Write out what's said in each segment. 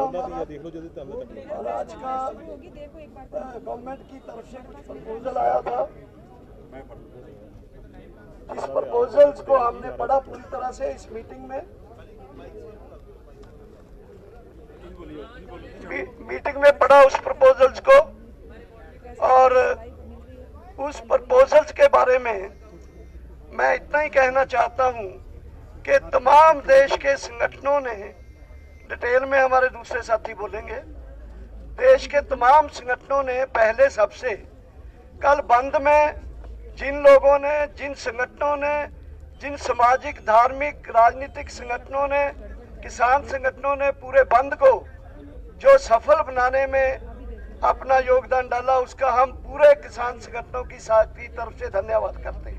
और आज का गवर्नमेंट की तरफ से कुछ प्रपोजल आया था। इस प्रपोजल्स को हमने पढ़ा पूरी तरह से इस मीटिंग में। पढ़ा उस प्रपोजल्स को, और उस प्रपोजल्स के बारे में मैं इतना ही कहना चाहता हूं कि तमाम देश के संगठनों ने, डिटेल में हमारे दूसरे साथी बोलेंगे, देश के तमाम संगठनों ने पहले सबसे कल बंद में जिन लोगों ने, जिन संगठनों ने, जिन सामाजिक, धार्मिक, राजनीतिक संगठनों ने, किसान संगठनों ने पूरे बंद को जो सफल बनाने में अपना योगदान डाला, उसका हम पूरे किसान संगठनों की तरफ से धन्यवाद करते हैं।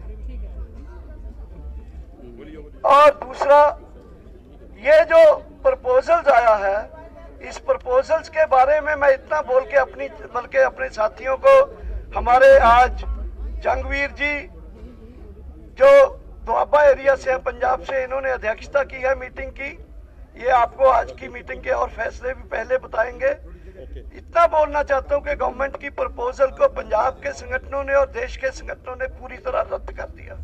और दूसरा, ये जो प्रपोजल्स आया है, इस प्रपोजल्स के बारे में मैं इतना बोल के बल्कि अपने साथियों को, हमारे आज जंगवीर जी जो दुआबा एरिया से हैं, पंजाब से, इन्होंने अध्यक्षता की है मीटिंग की। ये आपको आज की मीटिंग के और फैसले भी पहले बताएंगे। इतना बोलना चाहता हूं कि गवर्नमेंट की प्रपोजल को पंजाब के संगठनों ने और देश के संगठनों ने पूरी तरह रद्द कर दिया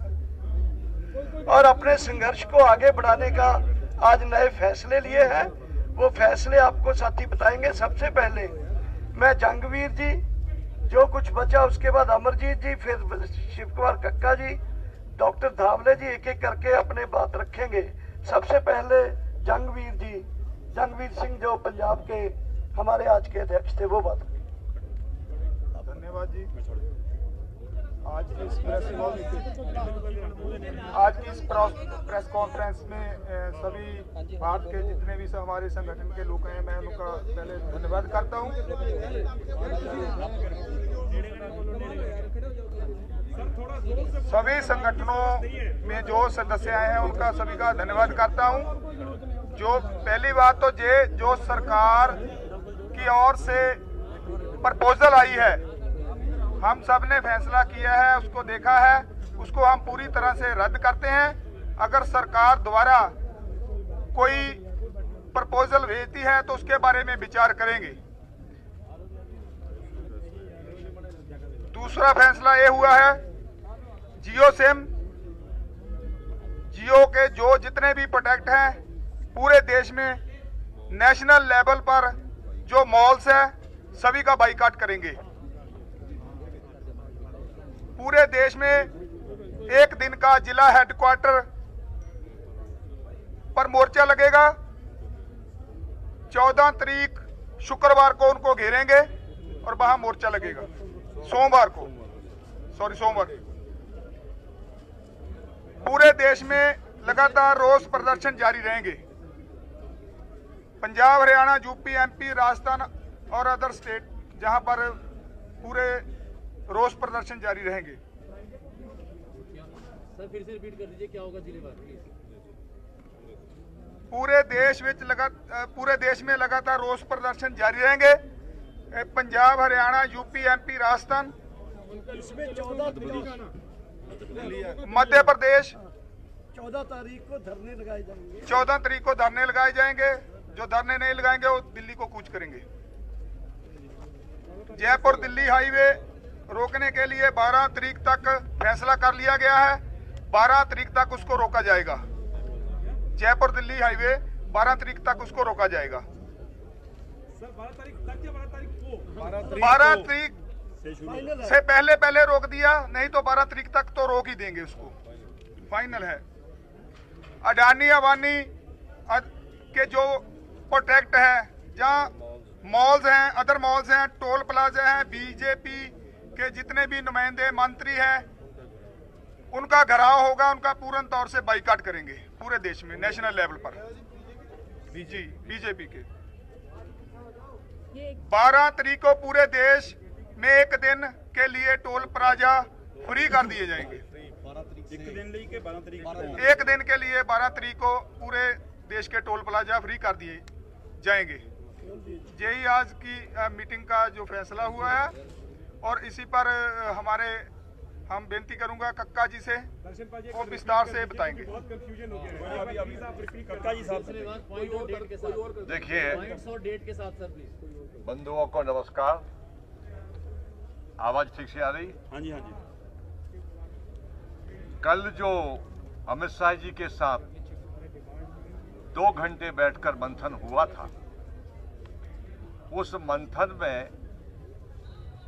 और अपने संघर्ष को आगे बढ़ाने का आज नए फैसले लिए हैं। वो फैसले आपको साथी बताएंगे। सबसे पहले मैं जंगवीर जी, जो कुछ बचा उसके बाद अमरजीत जी, फिर शिव कुमार कक्का जी, डॉक्टर धावले जी, एक एक करके अपने बात रखेंगे। सबसे पहले जंगवीर जी, जंगवीर सिंह जो पंजाब के हमारे आज के अध्यक्ष थे, वो बात रखेंगे। धन्यवाद जी। आज की इस प्रेस कॉन्फ्रेंस में सभी भारत के जितने भी हमारे संगठन के लोग हैं, मैं उनका पहले धन्यवाद करता हूं। सभी संगठनों में जो सदस्य आए हैं उनका सभी का धन्यवाद करता हूं। जो पहली बात तो जो सरकार की ओर से प्रपोजल आई है, हम सब ने फैसला किया है, उसको देखा है, उसको हम पूरी तरह से रद्द करते हैं। अगर सरकार द्वारा कोई प्रपोजल भेजती है तो उसके बारे में विचार करेंगे। दूसरा फैसला ये हुआ है, जियो सिम, जियो के जो जितने भी प्रोडक्ट हैं पूरे देश में नेशनल लेवल पर जो मॉल्स हैं सभी का बाइकाट करेंगे। पूरे देश में एक दिन का जिला हेडक्वार्टर पर मोर्चा लगेगा। 14 तारीख शुक्रवार को उनको घेरेंगे और वहां मोर्चा लगेगा। सोमवार पूरे देश में लगातार रोष प्रदर्शन जारी रहेंगे। पंजाब, हरियाणा, यूपी, एमपी, राजस्थान और अदर स्टेट, जहां पर पूरे रोष प्रदर्शन जारी रहेंगे। सर फिर से रिपीट कर दीजिए, क्या होगा जिलेवार? पूरे देश में लगातार रोष प्रदर्शन जारी रहेंगे। पंजाब, हरियाणा, यूपी, एमपी, राजस्थान, इसमें 14 मध्य प्रदेश 14 तारीख को धरने लगाए जाएंगे। 14 तारीख को धरने लगाए जाएंगे। जो धरने नहीं लगाएंगे वो दिल्ली को कूच करेंगे। जयपुर दिल्ली हाईवे रोकने के लिए 12 तारीख तक फैसला कर लिया गया है। 12 तारीख तक उसको रोका जाएगा। जयपुर दिल्ली हाईवे 12 तारीख तक उसको रोका जाएगा। सर 12 तारीख तक या 12 तारीख को? 12 तारीख से पहले रोक दिया, नहीं तो 12 तारीख तक तो रोक ही देंगे, उसको फाइनल है। अडानी अबानी के जो प्रोटेक्ट है, जहाँ मॉल्स हैं, अदर मॉल्स हैं, टोल प्लाजा हैं, बीजेपी के जितने भी नुमाइंदे मंत्री हैं, उनका घेराव होगा। उनका पूर्ण तौर से बाइकाट करेंगे पूरे देश में, नेशनल लेवल पर। बीजेपी के 12 तारीख को पूरे देश में एक दिन के लिए टोल प्लाजा फ्री कर दिए जाएंगे। एक दिन के लिए 12 तारीख को पूरे देश के टोल प्लाजा फ्री कर दिए जाएंगे। यही आज की मीटिंग का जो फैसला हुआ है। और इसी पर हमारे हम बेनती करूंगा कक्का जी से, दर्शनपाल जी वो विस्तार से बताएंगे। बहुत कंफ्यूजन हो गया है। प्लीज आप रिपीट कक्का जी साहब कोई और डेट के साथ देखिए पॉइंट्स और डेट के साथ सर प्लीज। बंधुओं को नमस्कार। आवाज ठीक से आ रही? हाँ जी, हाँ जी। कल जो अमित शाह जी के साथ 2 घंटे बैठकर मंथन हुआ था, उस मंथन में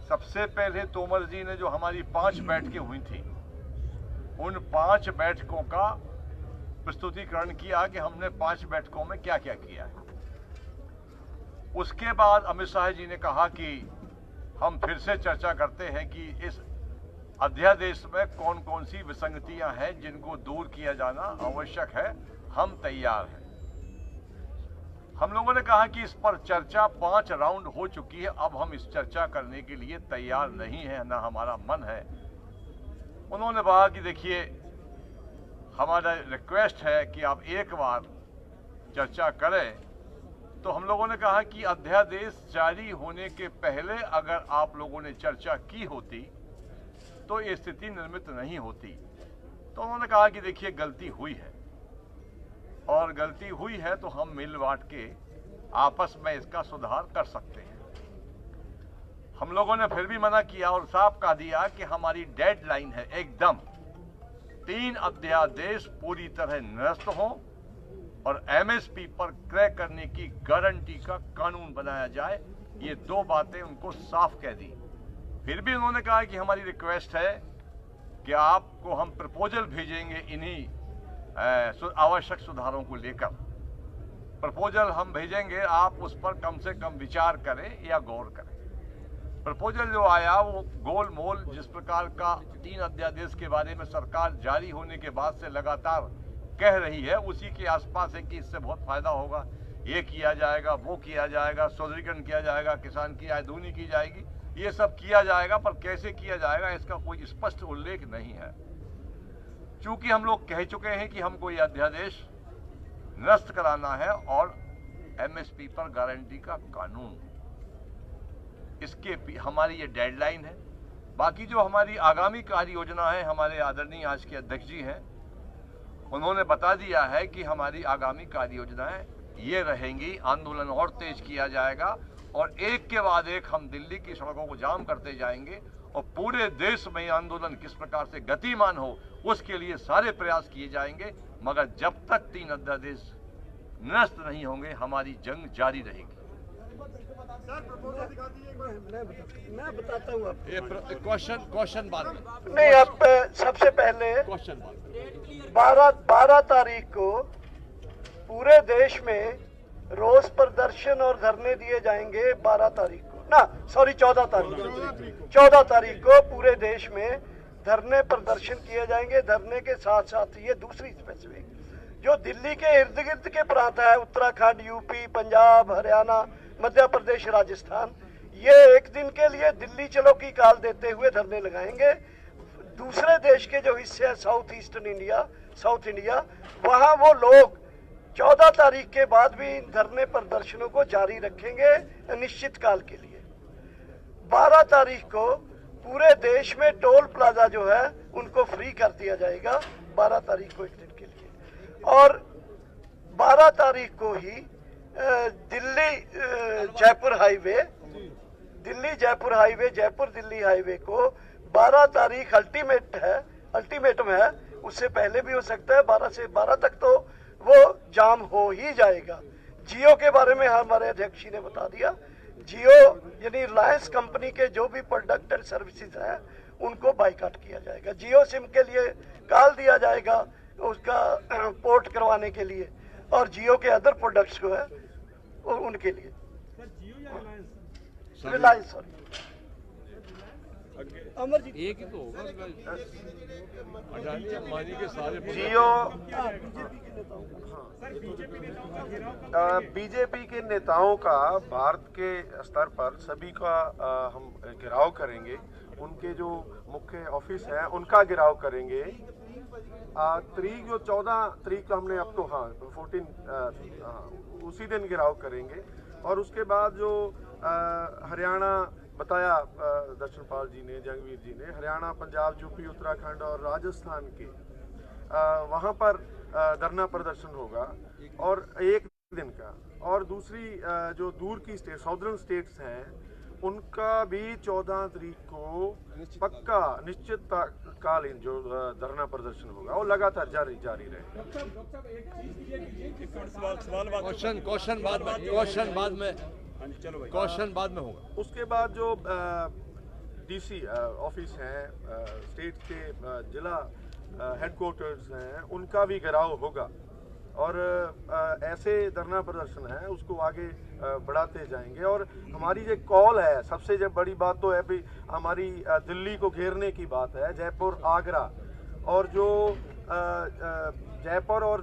सबसे पहले तोमर जी ने जो हमारी 5 बैठकें हुई थी, उन 5 बैठकों का प्रस्तुतिकरण किया कि हमने 5 बैठकों में क्या क्या किया है। उसके बाद अमित शाह जी ने कहा कि हम फिर से चर्चा करते हैं कि इस अध्यादेश में कौन कौन सी विसंगतियां हैं जिनको दूर किया जाना आवश्यक है, हम तैयार हैं। हम लोगों ने कहा कि इस पर चर्चा 5 राउंड हो चुकी है, अब हम इस चर्चा करने के लिए तैयार नहीं है, ना हमारा मन है। उन्होंने कहा कि देखिए, हमारा रिक्वेस्ट है कि आप एक बार चर्चा करें। तो हम लोगों ने कहा कि अध्यादेश जारी होने के पहले अगर आप लोगों ने चर्चा की होती तो ये स्थिति निर्मित नहीं होती। तो उन्होंने कहा कि देखिए, गलती हुई है और गलती हुई है तो हम मिल बांट के आपस में इसका सुधार कर सकते हैं। हम लोगों ने फिर भी मना किया और साफ कह दिया कि हमारी डेडलाइन है एकदम 3 अध्यादेश पूरी तरह निरस्त हो और एमएसपी पर क्रय करने की गारंटी का कानून बनाया जाए। ये 2 बातें उनको साफ कह दी। फिर भी उन्होंने कहा कि हमारी रिक्वेस्ट है कि आपको हम प्रपोजल भेजेंगे इन्हीं आवश्यक सुधारों को लेकर। प्रपोजल हम भेजेंगे, आप उस पर कम से कम विचार करें या गौर करें। प्रपोजल जो आया वो गोल मोल जिस प्रकार का 3 अध्यादेश के बारे में सरकार जारी होने के बाद से लगातार कह रही है, उसी के आसपास है कि इससे बहुत फायदा होगा, ये किया जाएगा, वो किया जाएगा, सुदृढ़ीकरण किया जाएगा, किसान की आय दूनी की जाएगी, ये सब किया जाएगा, पर कैसे किया जाएगा इसका कोई स्पष्ट उल्लेख नहीं है। चूंकि हम लोग कह चुके हैं कि हमको ये अध्यादेश निरस्त कराना है और एमएसपी पर गारंटी का कानून, इसके हमारी ये डेडलाइन है। बाकी जो हमारी आगामी कार्य योजना है, हमारे आदरणीय आज के अध्यक्ष जी हैं, उन्होंने बता दिया है कि हमारी आगामी कार्य योजनाएं ये रहेंगी। आंदोलन और तेज किया जाएगा और एक के बाद एक हम दिल्ली की सड़कों को जाम करते जाएंगे और पूरे देश में आंदोलन किस प्रकार से गतिमान हो उसके लिए सारे प्रयास किए जाएंगे। मगर जब तक 3 अध्यादेश निरस्त नहीं होंगे, हमारी जंग जारी रहेगी। मैं बताता हूँ आपको। क्वेश्चन बाद में नहीं, आप सबसे पहले क्वेश्चन बाद में 12 तारीख को पूरे देश में रोज प्रदर्शन और धरने दिए जाएंगे। 12 तारीख को ना, सॉरी 14 तारीख को पूरे देश में धरने प्रदर्शन किए जाएंगे। धरने के साथ साथ ये दूसरी स्पेसिफिक जो दिल्ली के इर्द गिर्द के प्रांत है, उत्तराखंड, यूपी, पंजाब, हरियाणा, मध्य प्रदेश, राजस्थान, ये एक दिन के लिए दिल्ली चलो की काल देते हुए धरने लगाएंगे। दूसरे देश के जो हिस्से हैं, south eastern India, south India, वहां वो लोग 14 तारीख के बाद भी इन धरने प्रदर्शनों को जारी रखेंगे निश्चित काल के लिए। 12 तारीख को पूरे देश में टोल प्लाजा जो है उनको फ्री कर दिया जाएगा, 12 तारीख को एक दिन के लिए। और 12 तारीख को ही दिल्ली जयपुर हाईवे, जयपुर दिल्ली हाईवे को 12 तारीख अल्टीमेटम है, उससे पहले भी हो सकता है। 12 से 12 तक तो वो जाम हो ही जाएगा। जियो के बारे में हमारे अध्यक्ष जी ने बता दिया। जियो यानी रिलायंस कंपनी के जो भी प्रोडक्ट एंड सर्विसेज हैं उनको बाइकाट किया जाएगा। जियो सिम के लिए कॉल दिया जाएगा उसका पोर्ट करवाने के लिए, और जियो के अदर प्रोडक्ट्स को है और उनके लिए। रिलायंस सॉरी अमरजीत एक ही तो होगा अडानी अंबानी के सारे जियो बीजेपी के नेताओं का भारत के स्तर पर सभी का हम घेराव करेंगे। उनके जो मुख्य ऑफिस है उनका घेराव करेंगे। तारीख जो 14 तारीख को हमने अब तो 14 उसी दिन घेराव करेंगे। और उसके बाद जो हरियाणा बताया दर्शनपाल जी ने, जंगवीर जी ने, हरियाणा, पंजाब, यूपी, उत्तराखंड और राजस्थान के वहाँ पर धरना प्रदर्शन होगा और 1 दिन का। और दूसरी जो दूर की स्टेट, साउदर्न स्टेट्स हैं, उनका भी 14 तारीख को पक्का निश्चितकालीन जो धरना प्रदर्शन होगा वो लगातार जारी रहेगा। क्वेश्चन बाद में होगा। उसके बाद जो डीसी ऑफिस हैं, स्टेट के जिला हेडक्वार्टर्स हैं, उनका भी घेराव होगा और ऐसे धरना प्रदर्शन है उसको आगे बढ़ाते जाएंगे। और हमारी जो कॉल है, सबसे जब बड़ी बात तो है भी हमारी दिल्ली को घेरने की बात है, जयपुर, आगरा, और जो जयपुर और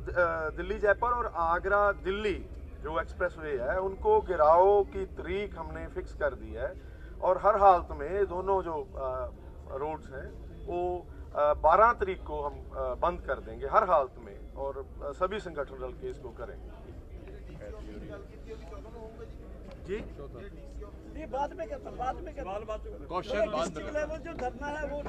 दिल्ली, जयपुर और आगरा दिल्ली जो एक्सप्रेसवे है, उनको घेराव की तारीख हमने फिक्स कर दी है और हर हालत में दोनों जो रोड्स हैं वो 12 तारीख को हम बंद कर देंगे हर हालत में, और सभी संगठन दल के इसको करेंगे। जी ये बाद में करता क्वेश्चन बाद में लेवल जो धरना है वो